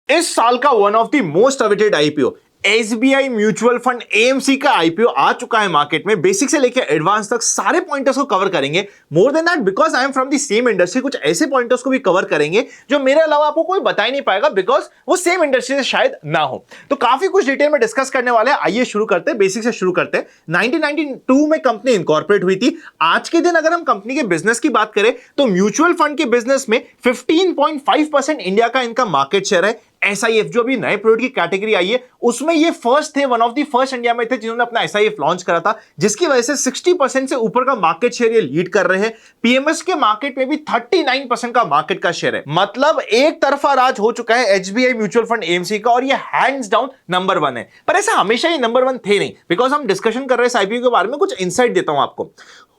इस साल का one of the most awaited IPO SBI mutual fund AMC का आईपीओ आ चुका है मार्केट में। बेसिक से लेकर एडवांस तक सारे पॉइंटर्स को कवर करेंगे। More than that, because I am from the same industry, कुछ ऐसे पॉइंटर्स को भी कवर करेंगे जो मेरे अलावा आपको कोई बता ही नहीं पाएगा, बिकॉज वो सेम इंडस्ट्री से शायद ना हो। तो काफी कुछ डिटेल में डिस्कस करने वाले हैं। आइए शुरू करते हैं, बेसिक से शुरू करते हैं। 1992 में कंपनी इनकॉर्पोरेट हुई थी। आज के दिन अगर हम कंपनी के बिजनेस की बात करें तो म्यूचुअल फंड के बिजनेस में 15.5% इंडिया का इनका मार्केट शेयर है। एसआईएफ जो अभी नए प्रोडक्ट की कैटेगरी आई है उसमें ये फर्स्ट थे, one of the first India में थे जिन्होंने अपना एसआईएफ लॉन्च करा था, जिसकी वजह से 60% से ऊपर का मार्केट शेयर ये लीड कर रहे हैं। पीएमएस के मार्केट में भी 39% का मार्केट का शेयर है। मतलब एक तरफा राज हो चुका है एसबीआई म्यूचुअल फंड एएमसी का, और ये हैंड्स डाउन नंबर 1 है। पर ऐसा हमेशा ये नंबर 1 थे नहीं, बिकॉज हम डिस्कशन कर रहे हैं इस आईपीओ के बारे में। कुछ इंसाइट देता हूं आपको।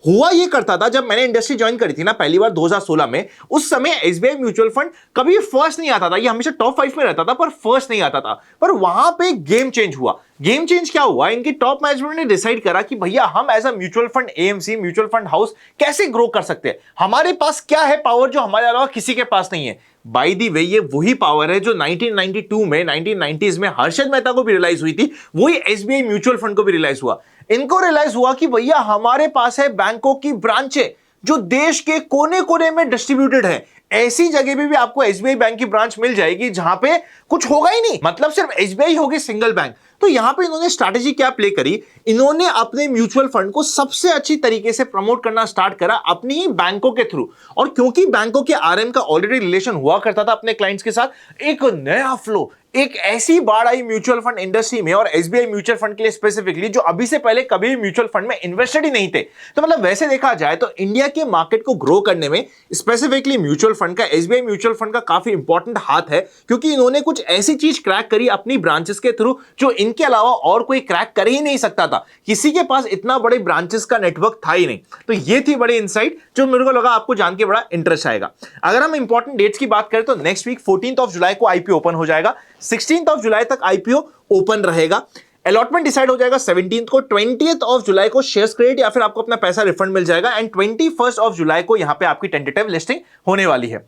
हुआ ये करता था, जब मैंने इंडस्ट्री ज्वाइन करी थी ना पहली बार 2016 में, उस समय एसबीआई म्यूचुअल फंड कभी फर्स्ट नहीं आता था। ये हमेशा टॉप 5 में रहता था पर फर्स्ट नहीं आता था। पर वहां पे गेम चेंज हुआ। गेम चेंज क्या हुआ? इनकी टॉप मैनेजमेंट ने डिसाइड करा कि भैया हम as a mutual fund AMC mutual fund house कैसे ग्रो कर सकते हैं। हमारे पास क्या है पावर जो हमारे अलावा किसी के पास नहीं है। बाय द वे, ये वही पावर है जो 1992 में 1990s में हर्षद मेहता को भी रियलाइज हुई थी, वही एसबीआई म्यूचुअल फंड को भी रियलाइज हुआ। इनको रियलाइज हुआ कि भैया हमारे पास है बैंकों की ब्रांचें जो देश के कोने कोने में डिस्ट्रीब्यूटेड है। ऐसी जगह पे भी आपको एसबीआई बैंक की ब्रांच मिल जाएगी जहां पे कुछ होगा ही नहीं, मतलब सिर्फ एसबीआई होगी, सिंगल बैंक। तो यहां पे इन्होंने स्ट्रैटेजी क्या प्ले करी? इन्होंने अपने म्यूचुअल फंड को सबसे अच्छी तरीके से प्रमोट करना स्टार्ट करा अपनी ही बैंकों के थ्रू। और क्योंकि बैंकों के आरएम का ऑलरेडी रिलेशन हुआ करता था अपने क्लाइंट्स के साथ, एक नया फ्लो, एक ऐसी बाढ़ आई म्यूचुअल फंड इंडस्ट्री में और एसबीआई म्यूचुअल फंड के लिए स्पेसिफिकली, जो अभी से पहले कभी भी म्यूचुअल फंड में इन्वेस्टेड ही नहीं थे। तो मतलब वैसे देखा जाए तो इंडिया के मार्केट को ग्रो करने में स्पेसिफिकली म्यूचुअल फंड का, एसबीआई म्यूचुअल फंड का काफी इंपॉर्टेंट हाथ है, क्योंकि इन्होंने कुछ ऐसी चीज क्रैक करी अपनी ब्रांचेस के थ्रू जो इनके अलावा और कोई क्रैक कर ही नहीं सकता था। किसी के पास इतना बड़े ब्रांचेस का नेटवर्क था ही नहीं। तो ये थी बड़ी इनसाइट जो मेरे को लगा आपको जान के बड़ा इंटरेस्ट आएगा। अगर हम इंपॉर्टेंट डेट्स की बात करें तो next week 14th of July को आईपीओ ओपन हो जाएगा। 16th ऑफ जुलाई तक आईपीओ ओपन रहेगा। अलॉटमेंट डिसाइड हो जाएगा 17th को। 20th ऑफ जुलाई को शेयर्स क्रेडिट या फिर आपको अपना पैसा रिफंड मिल जाएगा। एंड 21st ऑफ जुलाई को यहां पे आपकी टेंटेटिव लिस्टिंग होने वाली है।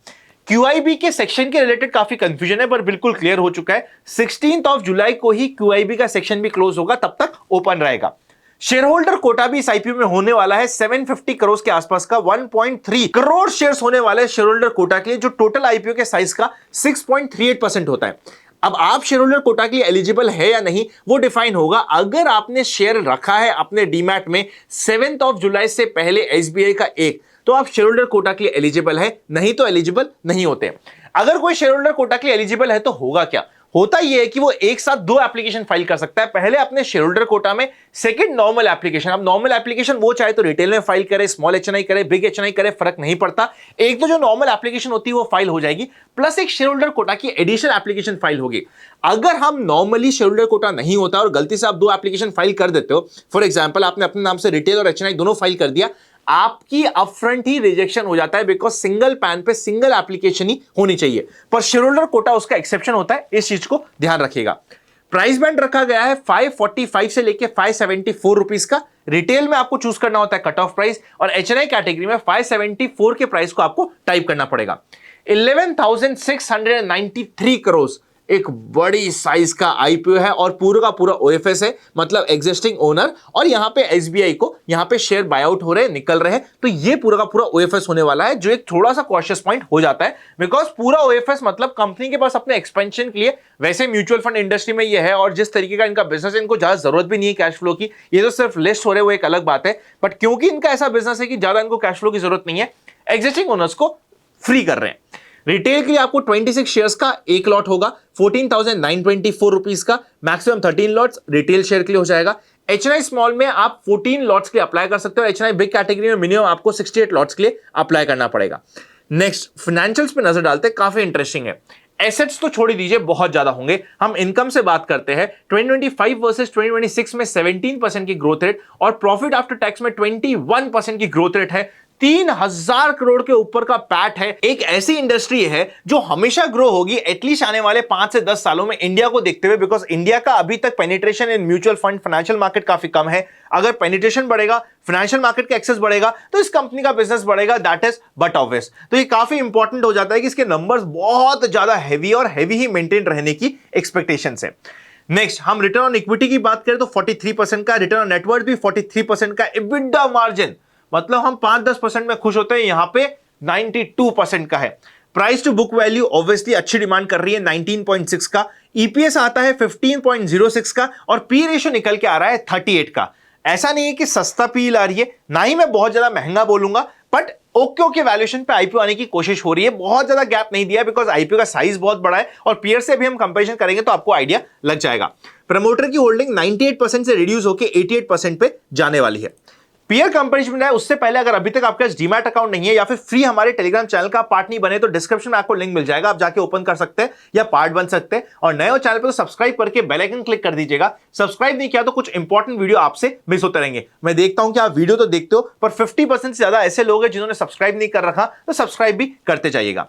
क्यूआईबी के सेक्शन के रिलेटेड काफी कंफ्यूजन है, पर बिल्कुल क्लियर हो चुका है। 16th ऑफ जुलाई को ही क्यूआईबी का सेक्शन भी क्लोज होगा, तब तक ओपन रहेगा। शेयर होल्डर कोटा भी इस आईपीओ में होने वाला है 750 करोड़ के आसपास का। 1.3 करोड़ शेयर्स होने वाले हैं शेयर होल्डर कोटा के लिए, जो टोटल आईपीओ के साइज का 6.38% होता है। अब आप शेयर होल्डर कोटा के लिए एलिजिबल है या नहीं वो डिफाइन होगा अगर आपने शेयर रखा है अपने डीमैट में 7th ऑफ जुलाई से पहले एसबीआई का एक, तो आप शेयर होल्डर कोटा के लिए एलिजिबल है, नहीं तो एलिजिबल नहीं होते। अगर कोई शेयर होल्डर कोटा के लिए एलिजिबल है तो होगा क्या? होता यह है कि वो एक साथ 2 एप्लीकेशन फाइल कर सकता है। पहले अपने शेयर होल्डर कोटा में, सेकंड नॉर्मल एप्लीकेशन। अब नॉर्मल एप्लीकेशन वो चाहे तो रिटेल में फाइल करे, स्मॉल एचएनआई करे, बिग एचएनआई करे, फर्क नहीं पड़ता। एक तो जो नॉर्मल एप्लीकेशन होती है वो फाइल हो जाएगी, प्लस एक शेयर होल्डर कोटा की एडिशनल एप्लीकेशन फाइल होगी। अगर हम नॉर्मली शेयर होल्डर कोटा नहीं होता और गलती से आप 2 एप्लीकेशन फाइल कर देते हो, फॉर एग्जाम्पल आपने अपने नाम से रिटेल और एचएनआई दोनों फाइल कर दिया, आपकी अपफ्रंट ही रिजेक्शन हो जाता है, बिकॉज सिंगल पैन पे सिंगल एप्लीकेशन ही होनी चाहिए। पर शेयर होल्डर कोटा उसका एक्सेप्शन होता है, इस चीज को ध्यान रखिएगा। प्राइस बैंड रखा गया है 545 से लेके 574 रुपीस का। रिटेल में आपको चूज करना होता है कट ऑफ प्राइस, और एचएनआई कैटेगरी में 574 के प्राइस को आपको टाइप करना पड़ेगा। 11,693 करोड़ एक बड़ी साइज का आईपीओ है, और पूरा का पूरा ओएफएस है, मतलब एग्जिस्टिंग ओनर, और यहां पे एसबीआई को यहां पे शेयर बाय आउट हो रहे, निकल रहे हैं। तो ये पूरा का पूरा ओएफएस होने वाला है, जो एक थोड़ा सा कॉशियस पॉइंट हो जाता है, बिकॉज पूरा ओएफएस मतलब कंपनी के पास अपने एक्सपेंशन के लिए, वैसे म्यूचुअल फंड इंडस्ट्री में ये है, और जिस तरीके का इनका बिजनेस है, इनको ज्यादा जरूरत भी नहीं है कैश फ्लो की। ये तो सिर्फ लिस्ट हो रहे वो एक अलग बात है, बट क्योंकि इनका ऐसा बिजनेस है कि ज्यादा इनको कैश फ्लो की जरूरत नहीं है, एग्जिस्टिंग ओनर्स को फ्री कर रहे हैं। रिटेल के लिए आपको 26 शेयर्स का एक लॉट होगा 14,924 रुपीस का। मैक्सिमम 13 लॉट्स रिटेल शेयर के लिए हो जाएगा। एचएनआई स्मॉल में आप 14 लॉट्स के लिए अप्लाई कर सकते हो। एचएनआई बिग कैटेगरी में मिनिमम आपको 68 लॉट्स के लिए अप्लाई करना पड़ेगा। नेक्स्ट फाइनेंशियल्स पे नजर डालते हैं, काफी इंटरेस्टिंग है। एसेट्स तो छोड़ ही दीजिए, बहुत ज्यादा होंगे। हम इनकम से बात करते हैं। 2025 वर्सेस 2026 में 17% की ग्रोथ रेट, और प्रॉफिट आफ्टर टैक्स में 21% की ग्रोथ रेट है। 3000 करोड़ के ऊपर का पैट है। एक ऐसी इंडस्ट्री है जो हमेशा ग्रो होगी एटलीस्ट आने वाले 5 से 10 सालों में इंडिया को देखते हुए, बिकॉज इंडिया का अभी तक penetration in mutual fund financial market काफी कम है। अगर पेनिट्रेशन बढ़ेगा, फाइनेंशियल मार्केट का एक्सेस बढ़ेगा, तो इस कंपनी का बिजनेस बढ़ेगा, दैट इज बट ऑब्वियस। तो ये काफी इंपॉर्टेंट हो जाता है कि इसके नंबर्स बहुत ज्यादा हैवी और हैवी ही मेंटेन रहने की एक्सपेक्टेशन है। नेक्स्ट हम रिटर्न ऑन इक्विटी की बात करें तो 43% का, रिटर्न ऑन नेटवर्थ भी 43% का, EBITDA मार्जिन मतलब हम 5-10% में खुश होते हैं, यहां पे 92% का है। Price to book value obviously अच्छी डिमांड कर रही है 19.6 का, ईपीएस आता है 15.06 का और पी रेशियो निकल के आ रहा है 38 का। ऐसा नहीं है कि सस्ता पी ला रही है, ना ही मैं बहुत ज्यादा महंगा बोलूंगा, बट ओके वैल्यूएशन पे आईपीओ आने की कोशिश हो रही है। बहुत ज्यादा गैप नहीं दिया बिकॉज आईपीओ का साइज बहुत बड़ा है और पीयर से भी हम कंपैरिजन करेंगे तो आपको आइडिया लग जाएगा। प्रमोटर की होल्डिंग 98% से रिड्यूस होकर 88% पे जाने वाली है। पीयर कंपैरिजन है उससे पहले अगर अभी तक आपके पास डीमैट अकाउंट नहीं है या फिर फ्री हमारे टेलीग्राम चैनल का पार्ट नहीं बने तो डिस्क्रिप्शन में आपको लिंक मिल जाएगा, आप जाके ओपन कर सकते हैं या पार्ट बन सकते हैं। और नए हो चैनल पे तो सब्सक्राइब करके बेल आइकन क्लिक कर दीजिएगा। सब्सक्राइब नहीं किया तो कुछ इंपॉर्टेंट वीडियो आपसे मिस होते रहेंगे। मैं देखता हूं कि आप वीडियो तो देखते हो पर 50% से ज्यादा ऐसे लोग हैं जिन्होंने सब्सक्राइब नहीं कर रखा, तो सब्सक्राइब भी करते जाइएगा।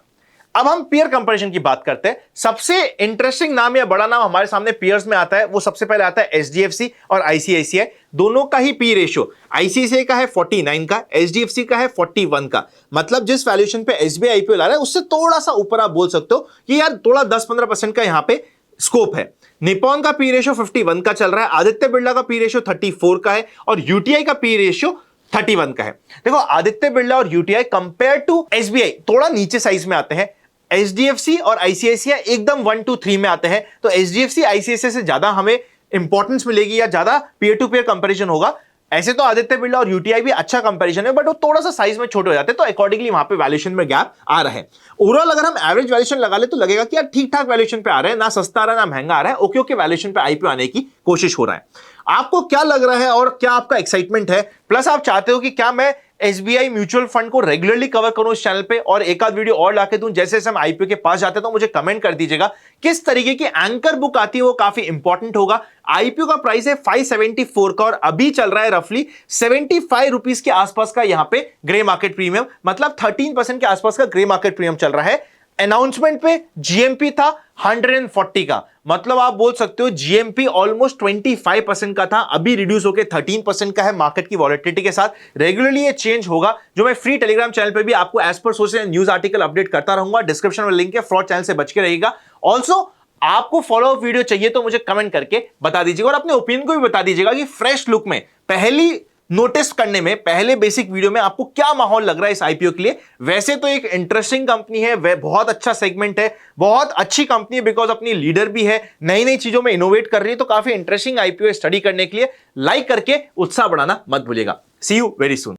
अब हम पीयर कंपैरिजन की बात करते हैं। सबसे इंटरेस्टिंग नाम या बड़ा नाम हमारे सामने पीयर्स में आता है, वो सबसे पहले आता है एचडीएफसी और आईसीआईसीआई। दोनों का ही पी रेशियो आईसीआईसीआई का है 49 का, एचडीएफसी का है 41 का। मतलब जिस वैल्यूएशन पे एसबीआई आईपीओ ला रहा है उससे थोड़ा सा ऊपर आप बोल सकते हो कि यार थोड़ा 10-15% का यहां पे स्कोप है। निप्पॉन का पी रेशियो 51 का चल रहा है, आदित्य बिरला का पी रेशियो 34 का है और यूटीआई का पी रेशियो 31 का है। देखो आदित्य बिरला और यूटीआई कंपेयर टू एसबीआई थोड़ा नीचे साइज में आते हैं, एचडीएफसी और आईसीआईसीआई एकदम 1 2 3 में आते हैं। तो एचडीएफसी आईसीआईसीआई से ज्यादा हमें इंपॉर्टेंस मिलेगी या ज्यादा पीयर टू पीयर कंपैरिजन होगा। ऐसे तो आदित्य बिरला और यूटीआई भी अच्छा कंपैरिजन है बट वो थोड़ा सा साइज में छोटे हो जाते हैं, तो अकॉर्डिंगली वहां पे वैल्यूएशन में गैप आ रहा है। ओवरऑल अगर हम एवरेज वैल्यूएशन लगा ले तो लगेगा कि यार ठीक ठाक वैल्यूएशन पे आ रहा है, ना सस्ता आ रहा है ना महंगा आ रहा है, ओके वैल्यूएशन पे आईपीओ आने की कोशिश हो रहा है। आपको क्या लग रहा है और क्या आपका एक्साइटमेंट है, प्लस आप चाहते हो कि क्या मैं एसबीआई म्यूचुअल फंड को रेगुलरली कवर करूं इस चैनल पे और एक आध वीडियो और लाके दूं जैसे हम आईपीओ के पास जाते हैं, तो मुझे कमेंट कर दीजिएगा। किस तरीके की एंकर बुक आती है वो काफी इंपॉर्टेंट होगा। आईपीओ का प्राइस है 574 का और अभी चल रहा है रफली 75 रुपीज के आसपास का यहां पे ग्रे मार्केट प्रीमियम, मतलब 13% के आसपास का ग्रे मार्केट प्रीमियम चल रहा है। अनाउंसमेंट पे जीएमपी था 140 का, मतलब आप बोल सकते हो जीएमपी ऑलमोस्ट 25% का था, अभी रिड्यूस होकर 13% का है। मार्केट की वॉलेटिलिटी के साथ रेगुलरली ये चेंज होगा, जो मैं फ्री टेलीग्राम चैनल पे भी आपको as per source news article update करता रहूंगा। डिस्क्रिप्शन में लिंक है, फ्रॉड चैनल से बच के रहिएगा। ऑल्सो आपको फॉलो अप वीडियो चाहिए तो मुझे कमेंट करके बता दीजिएगा और अपने ओपिनियन को भी बता दीजिएगा कि फ्रेश लुक में पहली नोटिस करने में पहले बेसिक वीडियो में आपको क्या माहौल लग रहा है इस आईपीओ के लिए। वैसे तो एक इंटरेस्टिंग कंपनी है, वह बहुत अच्छा सेगमेंट है, बहुत अच्छी कंपनी है बिकॉज अपनी लीडर भी है, नई नई चीजों में इनोवेट कर रही है, तो काफी इंटरेस्टिंग आईपीओ स्टडी करने के लिए लाइक करके उत्साह बढ़ाना मत भूलिएगा। सी यू वेरी सून।